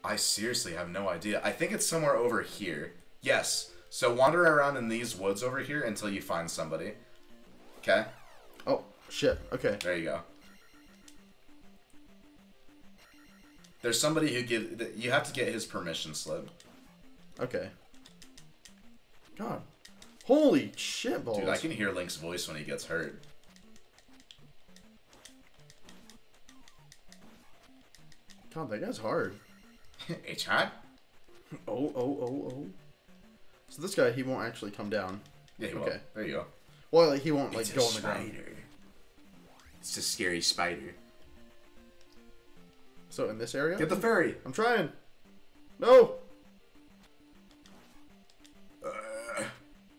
I seriously have no idea. I think it's somewhere over here. Yes. So wander around in these woods over here until you find somebody. Okay? Oh, shit. Okay. There you go. There's somebody who you have to get his permission slip. Okay. God. Holy shit balls. Dude, I can hear Link's voice when he gets hurt. God, that guy's hard. It's hard? Oh. So this guy, he won't actually come down. Yeah, he will. Okay. There you go. Well, like, he won't, like, It's go a on the ground. spider. It's a scary spider. So, in this area? Get the fairy! I'm trying. No!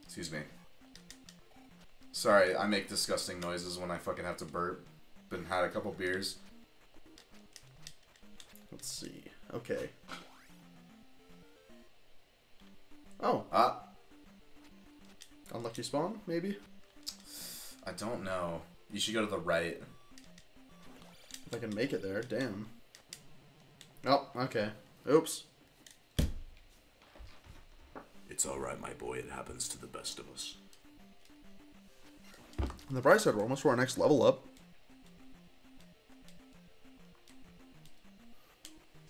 Excuse me. Sorry, I make disgusting noises when I fucking have to burp. Been had a couple beers. Let's see. Okay. Oh. Unlucky spawn, maybe? I don't know. You should go to the right. If I can make it there, damn. Oh, okay. Oops. It's alright, my boy. It happens to the best of us. On the bright side, we're almost to our next level up.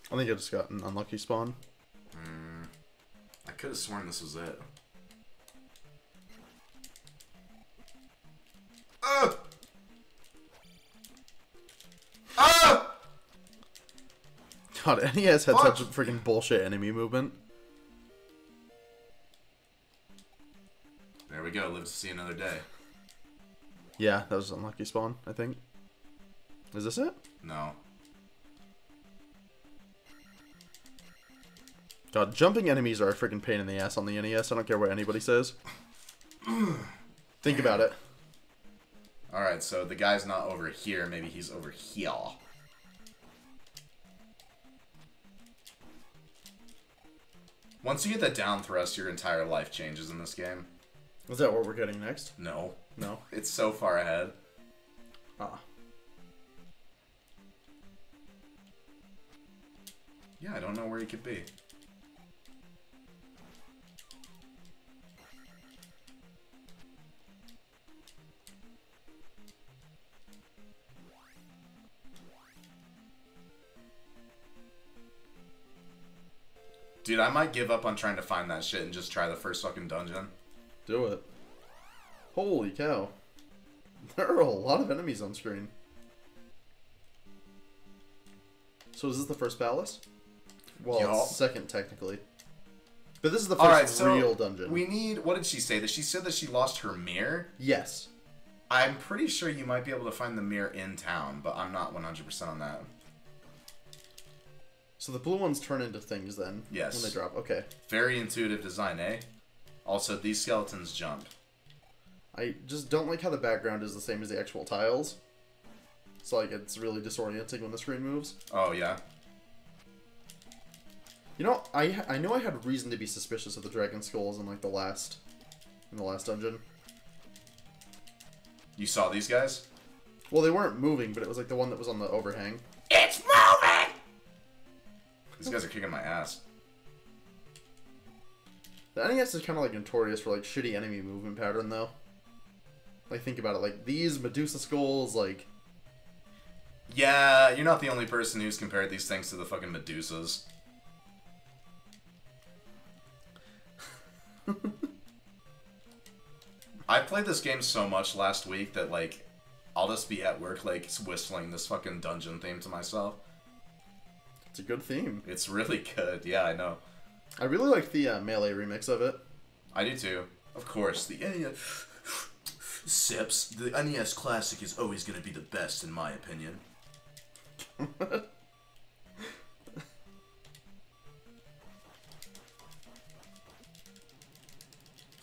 I think I just got an unlucky spawn. I could have sworn this was it. God, NES had such a freaking bullshit enemy movement. There we go. Live to see another day. Yeah, that was an unlucky spawn, I think. Is this it? No. God, jumping enemies are a freaking pain in the ass on the NES. I don't care what anybody says. Think about it. Alright, so the guy's not over here. Maybe he's over here. Once you get the down thrust, your entire life changes in this game. Is that what we're getting next? No. No. It's so far ahead. Ah. Yeah, I don't know where he could be. Dude, I might give up on trying to find that shit and just try the first fucking dungeon. Do it. Holy cow. There are a lot of enemies on screen. So is this the first palace? Well, Y'all. it's second technically. But this is the first real dungeon. We need... What did she say? That she said that she lost her mirror? Yes. I'm pretty sure you might be able to find the mirror in town, but I'm not 100% on that. So the blue ones turn into things then? Yes. When they drop. Okay. Very intuitive design, eh? Also, these skeletons jump. I just don't like how the background is the same as the actual tiles. So like it's really disorienting when the screen moves. Oh, yeah? You know, I know I had reason to be suspicious of the dragon skulls in like the last dungeon. You saw these guys? Well, they weren't moving, but it was like the one that was on the overhang. It's moving! These guys are kicking my ass. The NES is kind of like notorious for like shitty enemy movement pattern though. Like think about it, like these Medusa skulls, like... Yeah, you're not the only person who's compared these things to the fucking Medusas. I played this game so much last week that, like, I'll just be at work, like, whistling this fucking dungeon theme to myself. It's a good theme. It's really good. Yeah, I know. I really like the Melee remix of it. I do too. Of course. The NES... Sips. The NES Classic is always going to be the best, in my opinion.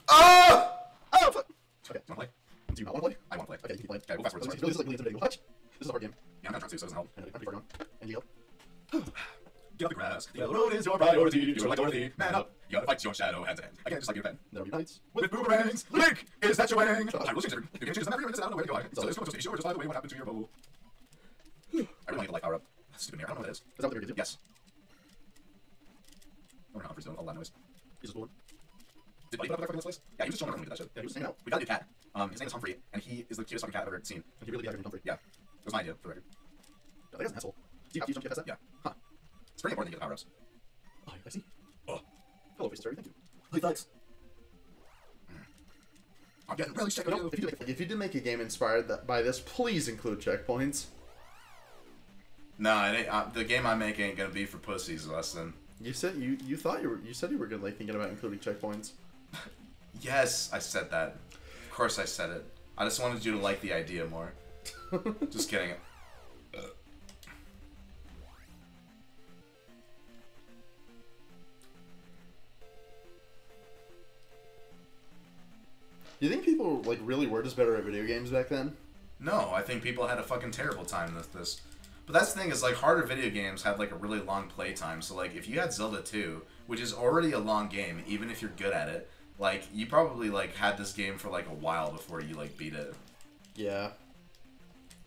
Oh! Oh, fuck! Okay, do you want to play? Do you not want to play? I want to play. Okay, you can play. Okay, we'll fast forward this This is like really intimidating. What? This is a hard game. Yeah, I'm not trying to, so it doesn't help. I'm pretty far gone. And you Get off the grass. The yellow road is your priority. You're like Dorothy. Man up. You gotta fight your shadow hand to hand. Again, just like your pen. There'll be nights. With boomerangs. Link! Is that your wedding? I will change every. You can change the map, I don't know where to go. So this is sure just by the way what happened to your bow. I really like the life power up. Stupid mirror. I don't know what it is. Is that what they're gonna do? Yes. I wonder how Humphrey's doing all that noise. He's just bored. Did Buddy put up that fucking this place? Yeah, he was just chilling around with that shit. Yeah, he was hanging out. We got a new cat. His name is Humphrey, and he is the cutest fucking cat I've ever seen. Can you really be acting Humphrey? Yeah. It was my idea, for the record. Oh, that guy's an asshole. Do you jump that? Yeah. Huh. It's pretty important that you get the power-ups. Oh, I see. Oh. Hello, Face Terry. Thank you. Hey, thanks. I'm getting really sick You of know, you. if you did make a game inspired by this, please include checkpoints. No, it ain't, the game I make ain't gonna be for pussies, Weston. You said you said you were good, like thinking about including checkpoints. Yes, I said that. Of course I said it. I just wanted you to like the idea more. Just kidding. Do you think people like really were just better at video games back then? No, I think people had a fucking terrible time with this. But that's the thing is, like, harder video games had, like, a really long play time. So, like, if you had Zelda 2, which is already a long game, even if you're good at it, like, you probably, like, had this game for, like, a while before you, like, beat it. Yeah.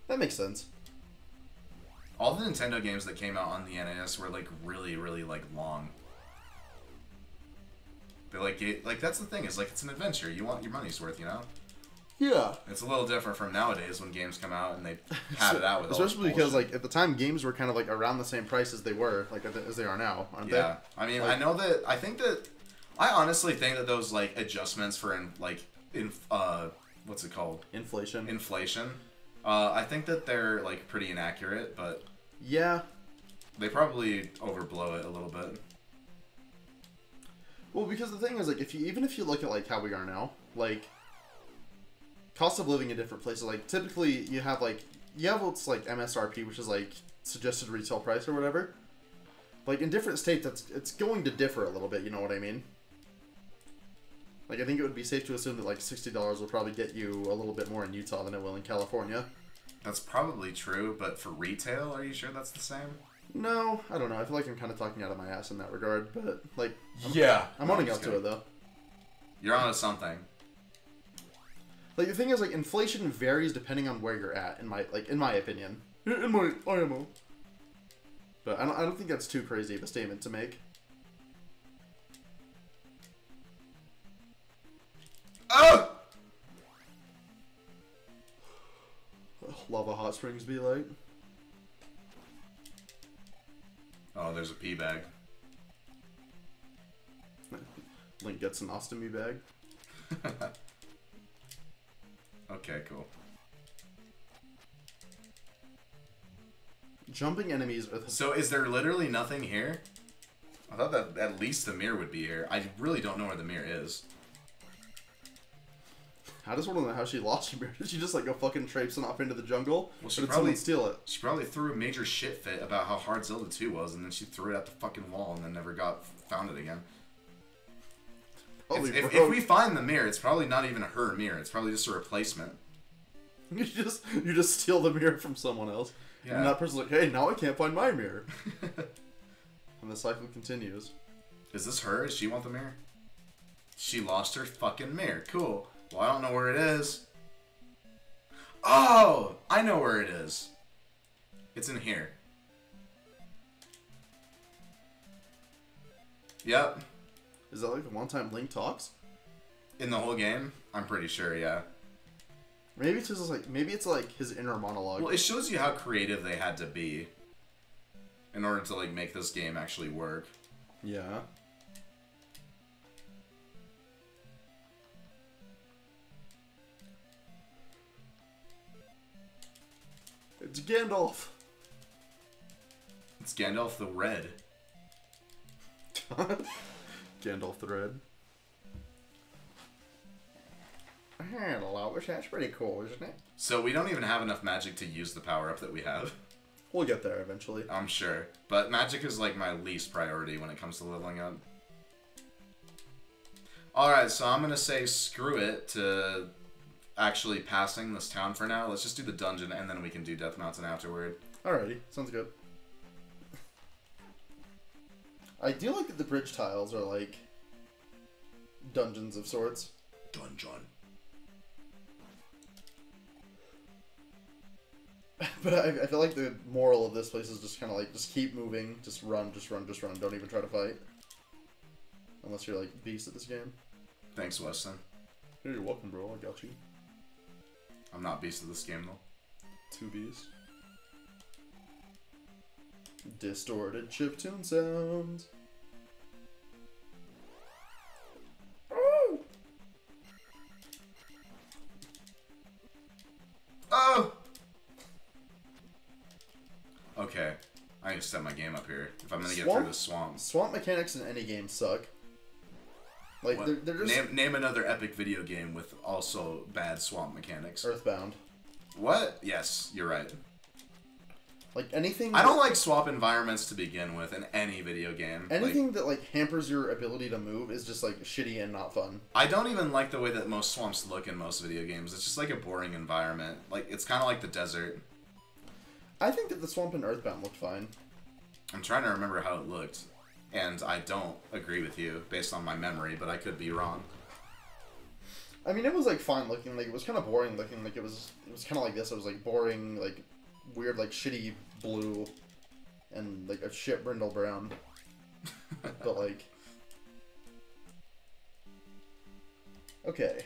That makes sense. All the Nintendo games that came out on the NES were, like, really, really, like, long. They, like, that's the thing, is, like, it's an adventure. You want your money's worth, you know? Yeah. It's a little different from nowadays when games come out and they pad it out with all especially because like at the time games were kind of like around the same price as they were like as they are now, aren't they? Yeah, I mean, like, I honestly think that those like adjustments for what's it called? Inflation. Inflation. I think that they're like pretty inaccurate, but yeah, they probably overblow it a little bit. Well, because the thing is like even if you look at like how we are now, like cost of living in different places, like typically you have what's like MSRP, which is like suggested retail price or whatever. Like in different states, it's going to differ a little bit. You know what I mean? Like I think it would be safe to assume that like $60 will probably get you a little bit more in Utah than it will in California. That's probably true, but for retail, are you sure that's the same? No, I don't know. I feel like I'm kind of talking out of my ass in that regard, but like I'm owning up to it though. You're onto something. Like the thing is, like inflation varies depending on where you're at. In my opinion, in my IMO. But I don't think that's too crazy of a statement to make. Oh! Lava hot springs be like. Oh, there's a pee bag. Link gets an ostomy bag. Okay, cool. Jumping enemies are the... So is there literally nothing here? I thought that at least the mirror would be here. I really don't know where the mirror is. I just want to know how she lost her mirror. Did she just like go fucking traipsing off into the jungle? Well, she or did probably someone steal it? She probably threw a major shit fit about how hard Zelda 2 was, and then she threw it at the fucking wall and then never found it again. If we find the mirror, it's probably not even her mirror. It's probably just a replacement. You just steal the mirror from someone else. Yeah. And that person's like, hey, now I can't find my mirror. And the cycle continues. Is this her? Does she want the mirror? She lost her fucking mirror. Cool. Well, I don't know where it is. Oh! I know where it is. It's in here. Yep. Is that like the one time Link talks? In the whole game? I'm pretty sure, yeah. Maybe it's just like his inner monologue. Well, it shows you how creative they had to be in order to like make this game actually work. Yeah. It's Gandalf. It's Gandalf the Red. Gandalf the Red. Hello, that's pretty cool, isn't it? So we don't even have enough magic to use the power-up that we have. We'll get there eventually. I'm sure. But magic is like my least priority when it comes to leveling up. Alright, so I'm going to say screw it to actually passing this town for now. Let's just do the dungeon and then we can do Death Mountain afterward. Alrighty, sounds good. I do like that the bridge tiles are like dungeons of sorts. Dungeon. But I feel like the moral of this place is just kind of like, just keep moving, just run, just run, just run. Don't even try to fight. Unless you're like beast at this game. Thanks, Weston. Hey, you're welcome, bro. I got you. I'm not beast at this game though. 2 beast. Distorted chiptune sounds. Oh! Oh! Okay. I need to set my game up here if I'm gonna get through this swamp. Swamp mechanics in any game suck. Like, they're just... Name another epic video game with also bad swamp mechanics. Earthbound. What? Yes, you're right. Like, anything... I don't like swamp environments to begin with in any video game. Anything that, like, hampers your ability to move is just, like, shitty and not fun. I don't even like the way that most swamps look in most video games. It's just, like, a boring environment. Like, it's kind of like the desert. I think that the swamp in Earthbound looked fine. I'm trying to remember how it looked. And I don't agree with you based on my memory, but I could be wrong. I mean, it was, like, fine looking. Like, it was kind of boring looking. Like, it was kind of like this. It was, like, boring, like, weird, like, shitty blue and, like, a shit brindle brown. But, like... Okay.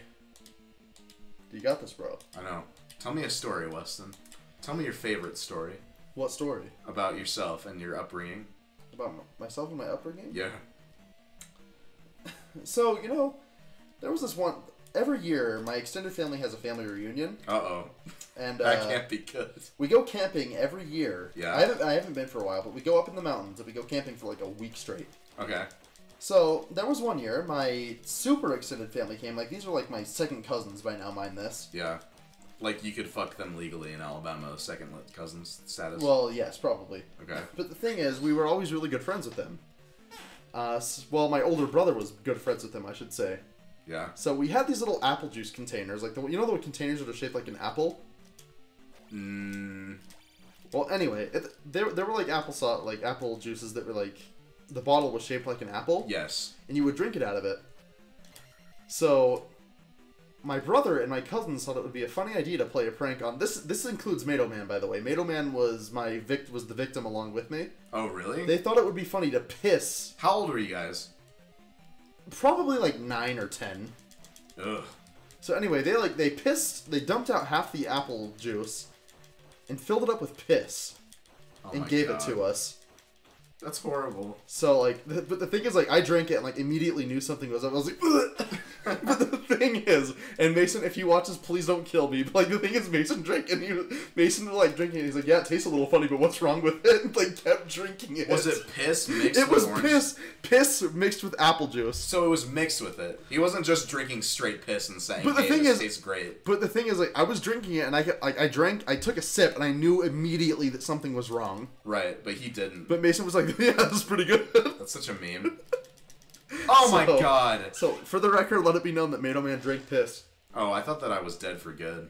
You got this, bro. I know. Tell me a story, Weston. Tell me your favorite story. What story? About yourself and your upbringing. About myself and my upbringing? Yeah. So, you know, there was this one... Every year, my extended family has a family reunion. Uh-oh. And that can't be good. We go camping every year. Yeah. I haven't been for a while, but we go up in the mountains and we go camping for like a week straight. Okay. So, there was one year, my super extended family came. Like, these are like my second cousins by now, mind this. Yeah. Like, you could fuck them legally in Alabama, second cousins status. Well, yes, probably. Okay. But the thing is, we were always really good friends with them. Well, my older brother was good friends with them, I should say. Yeah. So we had these little apple juice containers, like you know the containers that are shaped like an apple. Well, anyway, they were like apple juices that were like the bottle was shaped like an apple. Yes. And you would drink it out of it. So, my brother and my cousins thought it would be a funny idea to play a prank on this. This includes Mato Man, by the way. Mato Man was the victim along with me. Oh, really? They thought it would be funny to piss. How old were you guys? Probably like 9 or 10. Ugh. So anyway, they dumped out half the apple juice and filled it up with piss and gave it to us. That's horrible. So like, but the thing is, like, I drank it and like immediately knew something was up. I was like, ugh! But the thing is, and Mason, if you watch this, please don't kill me. But like, the thing is, Mason drank and Mason was like drinking. And he's like, yeah, it tastes a little funny, but what's wrong with it? And like kept drinking it. Was it piss mixed? It with was orange? piss mixed with apple juice. So it was mixed with it. He wasn't just drinking straight piss and saying, but the hey, thing this is, tastes great. But the thing is, like, I was drinking it and I took a sip and I knew immediately that something was wrong. Right, but he didn't. But Mason was like, yeah, this is pretty good. That's such a meme. Oh my god. So, for the record, let it be known that Mato Man drank piss. Oh, I thought that I was dead for good.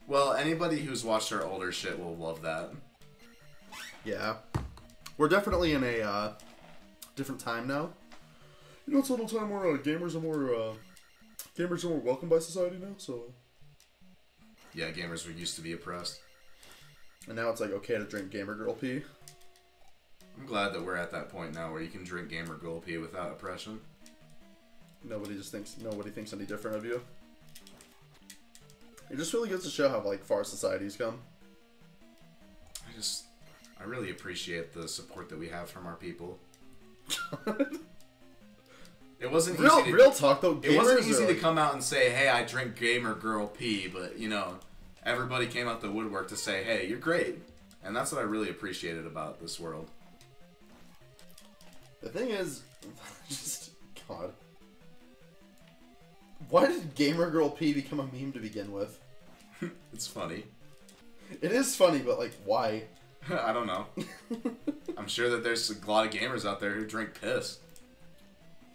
Well, anybody who's watched our older shit will love that. Yeah. We're definitely in a different time now. You know, it's a little time where gamers are more welcomed by society now, so... Yeah, gamers were used to be oppressed. And now it's like okay to drink gamer girl pee. I'm glad that we're at that point now where you can drink gamer girl pee without oppression. Nobody thinks any different of you. It just really goes to show how like far society's come. I really appreciate the support that we have from our people. It wasn't real talk though. It wasn't easy to come out and say, "Hey, I drink gamer girl pee," but you know, everybody came out the woodwork to say, "Hey, you're great," and that's what I really appreciated about this world. The thing is, just God, why did gamer girl pee become a meme to begin with? It's funny. It is funny, but like, why? I don't know. I'm sure that there's a lot of gamers out there who drink piss.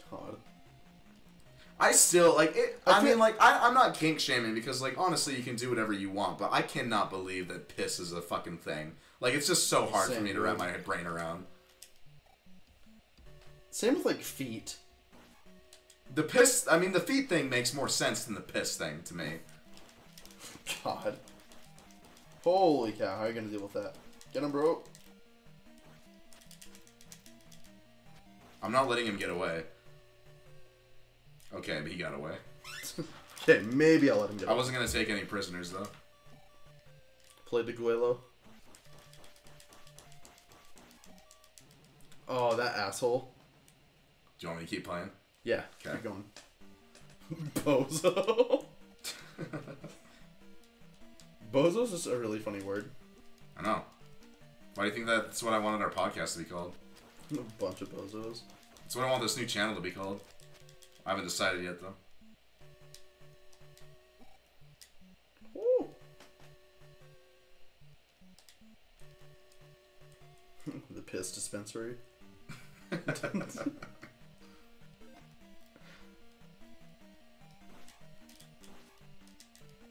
God. I still, like, it, I mean, like, I'm not kink shaming because, like, honestly, you can do whatever you want, but I cannot believe that piss is a fucking thing. Like, it's just so hard for me to wrap my brain around. Same with, like, feet. The feet thing makes more sense than the piss thing to me. God. Holy cow, how are you gonna deal with that? Get him, bro. I'm not letting him get away. Okay, but he got away. Okay, maybe I'll let him get away. I wasn't gonna take any prisoners, though. Play de Guelo. Oh, that asshole. Do you want me to keep playing? Yeah, okay. Keep going. Bozo. Bozo's just a really funny word. I know. Why do you think that's what I wanted our podcast to be called? A bunch of bozos. That's what I want this new channel to be called. I haven't decided yet, though. Ooh. The piss dispensary.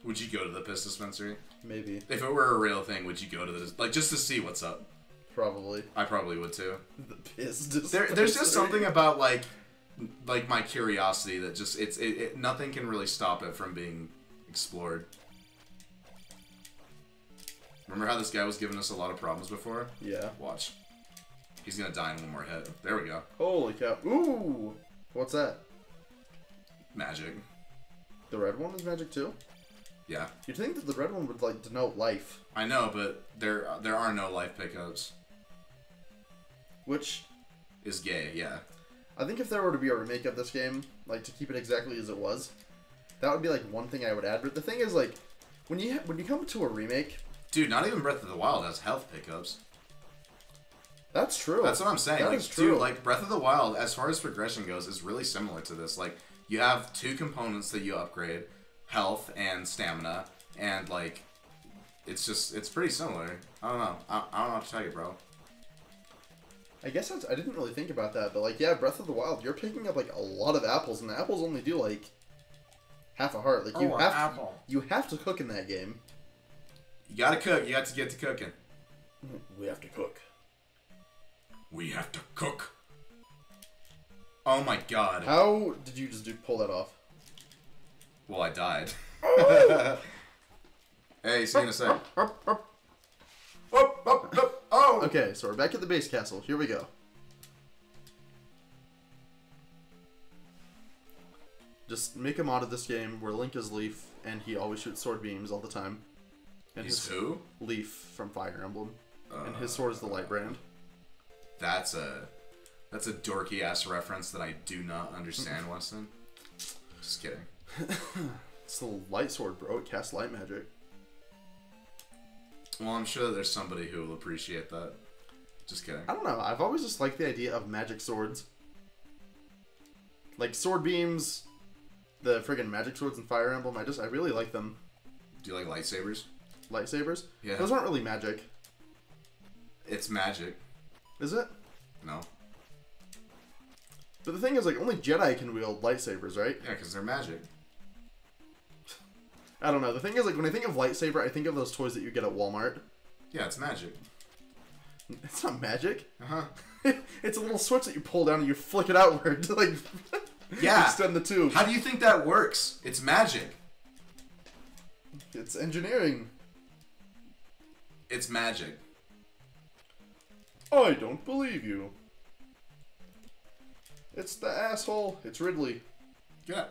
Would you go to the piss dispensary? Maybe. If it were a real thing, would you go to this? Like, just to see what's up? Probably. I probably would, too. The piss dispensary. There's just something about, like my curiosity that just, nothing can really stop it from being explored. Remember how this guy was giving us a lot of problems before? Yeah. Watch. He's gonna die in one more hit. There we go. Holy cow. Ooh! What's that? Magic. The red one is magic too? Yeah. You'd think that the red one would, like, denote life. I know, but there are no life pickups. Which is gay, yeah. I think if there were to be a remake of this game, like, to keep it exactly as it was, that would be, like, one thing I would add. But the thing is, like, when you come to a remake... Dude, not even Breath of the Wild has health pickups. That's true. That's what I'm saying. That like, is true. Dude, like, Breath of the Wild, as far as progression goes, is really similar to this. Like, you have two components that you upgrade, health and stamina, and, like, it's pretty similar. I don't know. I don't know how to tell you, bro. I guess I didn't really think about that, but, like, yeah, Breath of the Wild, you're picking up, like, a lot of apples, and the apples only do, like, half a heart. Like, you have to cook in that game. You gotta cook. You have to get to cooking. We have to cook. We have to cook. Oh my god. How did you just pull that off? Well, I died. Hey, see you in a sec. Oh! Okay, so we're back at the base castle. Here we go. Just make a mod of this game where Link is Leaf, and he always shoots sword beams all the time. And He's who? Leaf from Fire Emblem. And his sword is the light brand. That's a dorky ass reference that I do not understand, Weston. Just kidding. It's the light sword, bro. It casts light magic. Well, I'm sure that there's somebody who will appreciate that. Just kidding. I don't know. I've always just liked the idea of magic swords. Like sword beams, the friggin' magic swords in Fire Emblem. I really like them. Do you like lightsabers? Lightsabers? Yeah. Those aren't really magic. It's magic. Is it? No. But the thing is, like, only Jedi can wield lightsabers, right? Yeah, because they're magic. I don't know. The thing is, like, when I think of lightsaber, I think of those toys that you get at Walmart. Yeah, it's magic. It's not magic. Uh-huh. It's a little switch that you pull down and you flick it outward to, like, yeah. extend the tube. How do you think that works? It's magic. It's engineering. It's magic. I don't believe you. It's the asshole. It's Ridley. Get out.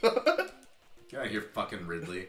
Get out of here, fucking Ridley.